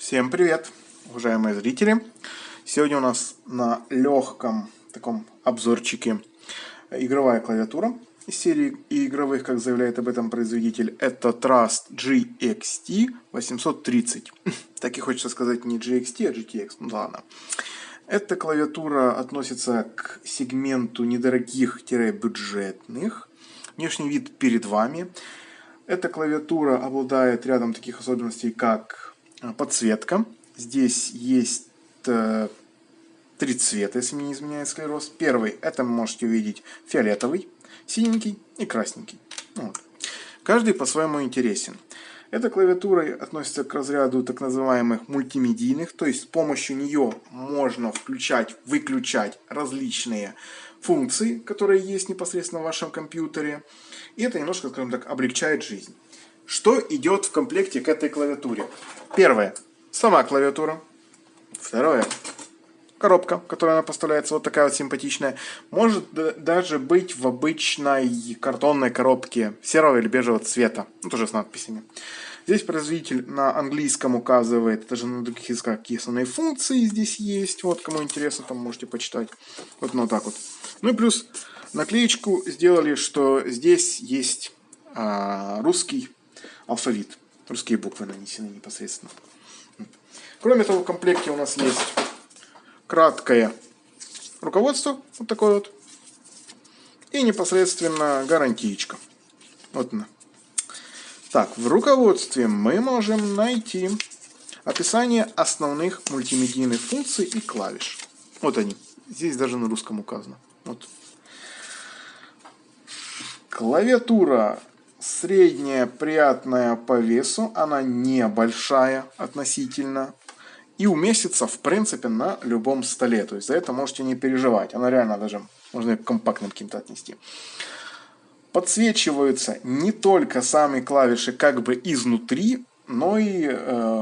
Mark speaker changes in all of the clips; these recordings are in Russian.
Speaker 1: Всем привет, уважаемые зрители! Сегодня у нас на легком таком обзорчике игровая клавиатура из серии игровых, как заявляет об этом производитель. Это Trust GXT 830. Так и хочется сказать не GXT, а GTX. Ну ладно. Эта клавиатура относится к сегменту недорогих-бюджетных. Внешний вид перед вами. Эта клавиатура обладает рядом таких особенностей, как подсветка. Здесь есть 3 цвета, если мне не изменяет склероз. Первый, это вы можете увидеть фиолетовый, синенький и красненький. Вот. Каждый по-своему интересен. Эта клавиатура относится к разряду так называемых мультимедийных, то есть с помощью нее можно включать, выключать различные функции, которые есть непосредственно в вашем компьютере. И это немножко, скажем так, облегчает жизнь. Что идет в комплекте к этой клавиатуре? Первое. Сама клавиатура. Второе. Коробка, которая она поставляется, вот такая вот симпатичная. Может даже быть в обычной картонной коробке серого или бежевого цвета. Ну, тоже с надписями. Здесь производитель на английском указывает, даже на других языках, какие основные функции здесь есть. Вот, кому интересно, там можете почитать. Вот, ну, так вот. Ну и плюс наклеечку сделали, что здесь есть русский алфавит. Русские буквы нанесены непосредственно. Кроме того, в комплекте у нас есть краткое руководство, вот такое вот, и непосредственно гарантиечка. Вот она. Так, в руководстве мы можем найти описание основных мультимедийных функций и клавиш. Вот они. Здесь даже на русском указано. Вот. Клавиатура средняя, приятная по весу, она небольшая относительно. И уместится, в принципе, на любом столе. То есть за это можете не переживать. Она реально даже можно к компактным каким-то отнести. Подсвечиваются не только сами клавиши как бы изнутри, но и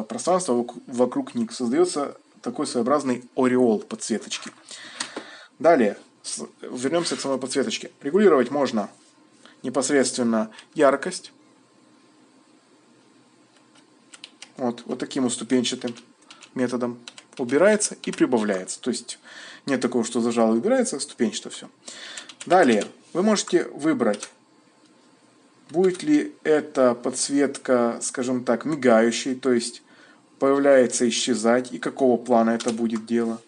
Speaker 1: пространство вокруг них. Создается такой своеобразный ореол подсветочки. Далее, вернемся к самой подсветочке. Регулировать можно непосредственно яркость. Вот таким ступенчатым методом убирается и прибавляется. То есть нет такого, что зажало и убирается, ступенчато все. Далее вы можете выбрать, будет ли эта подсветка, скажем так, мигающей, то есть появляется, исчезать, и какого плана это будет дело.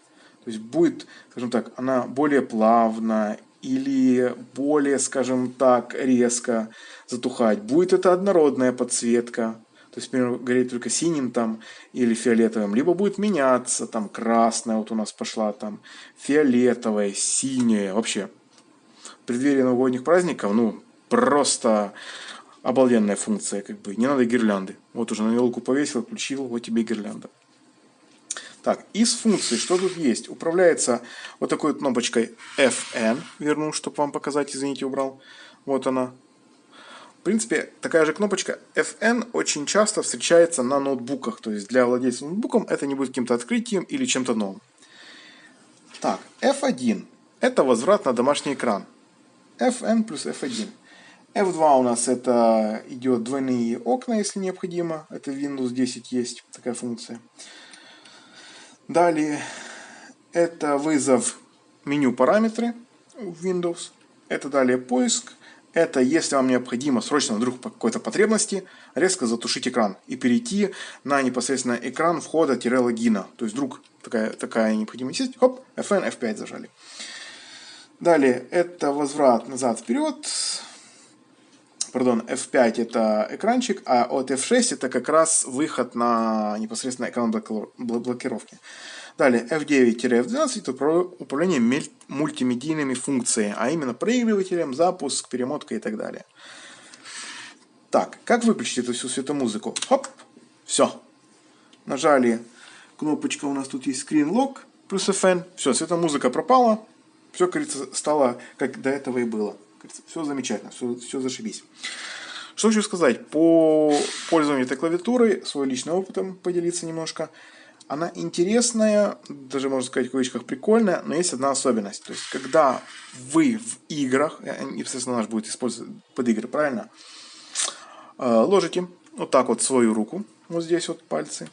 Speaker 1: То есть будет, скажем так, она более плавно или более, скажем так, резко затухать. Будет это однородная подсветка. То есть, например, гореть только синим там или фиолетовым, либо будет меняться, там красная вот у нас пошла, там фиолетовая, синяя. Вообще, в преддверии новогодних праздников, ну, просто обалденная функция, как бы. Не надо гирлянды. Вот уже на елку повесил, включил, вот тебе гирлянда. Так, из функций, что тут есть? Управляется вот такой кнопочкой FN. Верну, чтобы вам показать, извините, убрал. Вот она. В принципе, такая же кнопочка FN очень часто встречается на ноутбуках. То есть для владельца ноутбуком это не будет каким-то открытием или чем-то новым. Так, F1. Это возврат на домашний экран. FN плюс F1. F2 у нас это идет двойные окна, если необходимо. Это в Windows 10 есть такая функция. Далее это вызов меню параметры в Windows. Это далее поиск. Это если вам необходимо срочно вдруг по какой-то потребности резко затушить экран и перейти на непосредственно экран входа-логина. То есть вдруг такая необходимость есть. Хоп, FN, F5 зажали. Далее это возврат назад-вперед. Пардон, F5 это экранчик, а от F6 это как раз выход на непосредственно экран блокировки. Далее F9-F12 это управление мультимедийными функциями, а именно проигрывателем, запуск, перемотка и так далее. Так, как выключить эту всю светомузыку? Хоп, все. Нажали кнопочка, у нас тут есть Screen Lock плюс FN. Все, светомузыка пропала. Все, кажется, стало как до этого и было. Все замечательно, все зашибись. Что хочу сказать по пользованию этой клавиатурой, свой личный опытом поделиться немножко. Она интересная, даже можно сказать в кавычках прикольная, но есть одна особенность. То есть, когда вы в играх, непосредственно наш будет использовать под игры, правильно, ложите вот так вот свою руку, вот здесь вот пальцы,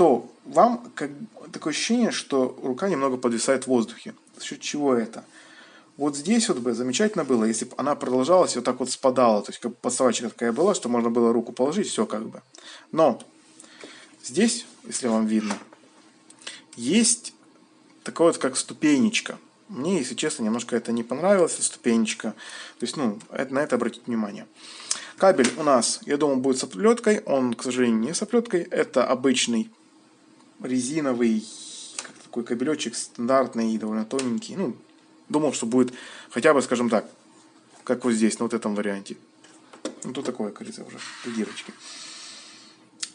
Speaker 1: то вам такое ощущение, что рука немного подвисает в воздухе. За счет чего это? Вот здесь вот бы замечательно было, если бы она продолжалась и вот так вот спадала. То есть как подставочка такая была, что можно было руку положить, все как бы. Но здесь, если вам видно, есть такая вот как ступенечка. Мне, если честно, немножко это не понравилось, ступенечка. То есть, на это обратить внимание. Кабель у нас, я думаю, будет с оплеткой. Он, к сожалению, не с оплеткой. Это обычный резиновый такой кабелечек, стандартный, довольно тоненький. Думал, что будет хотя бы, скажем так, как вот здесь, на вот этом варианте. Тут такое, кажется, уже дырочки.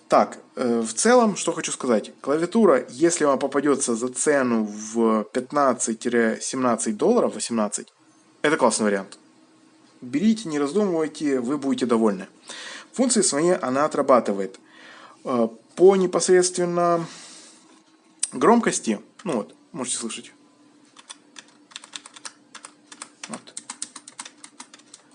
Speaker 1: Так, в целом, что хочу сказать. Клавиатура, если вам попадется за цену в 15-17 долларов, 18, это классный вариант. Берите, не раздумывайте, вы будете довольны. Функции свои она отрабатывает. По непосредственно громкости, можете слышать.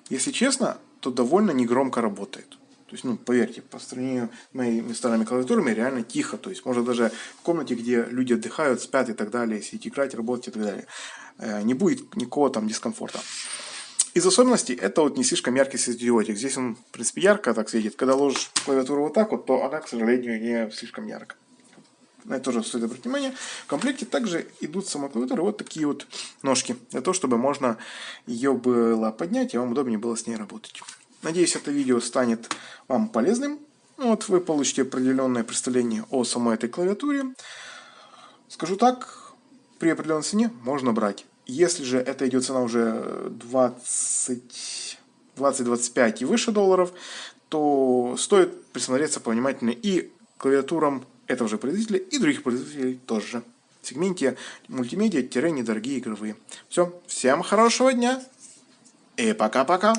Speaker 1: Если честно, то довольно негромко работает. То есть, поверьте, по сравнению с моими старыми клавиатурами реально тихо. То есть, можно даже в комнате, где люди отдыхают, спят и так далее, сидеть играть, работать и так далее, не будет никакого там дискомфорта. Из особенностей, это вот не слишком яркий светодиодик. Здесь он, в принципе, ярко так светит. Когда ложишь клавиатуру вот так вот, то она, к сожалению, не слишком ярко. На это тоже стоит обратить внимание. В комплекте также идут с самой клавиатуры вот такие вот ножки. Для того, чтобы можно ее было поднять, и вам удобнее было с ней работать. Надеюсь, это видео станет вам полезным. Вы получите определенное представление о самой этой клавиатуре. Скажу так, при определенной цене можно брать. Если же это идет цена уже 20-25 и выше долларов, то стоит присмотреться повнимательнее и клавиатурам этого же производителя и других производителей тоже. В сегменте мультимедиа-недорогие игровые. Все, всем хорошего дня и пока-пока.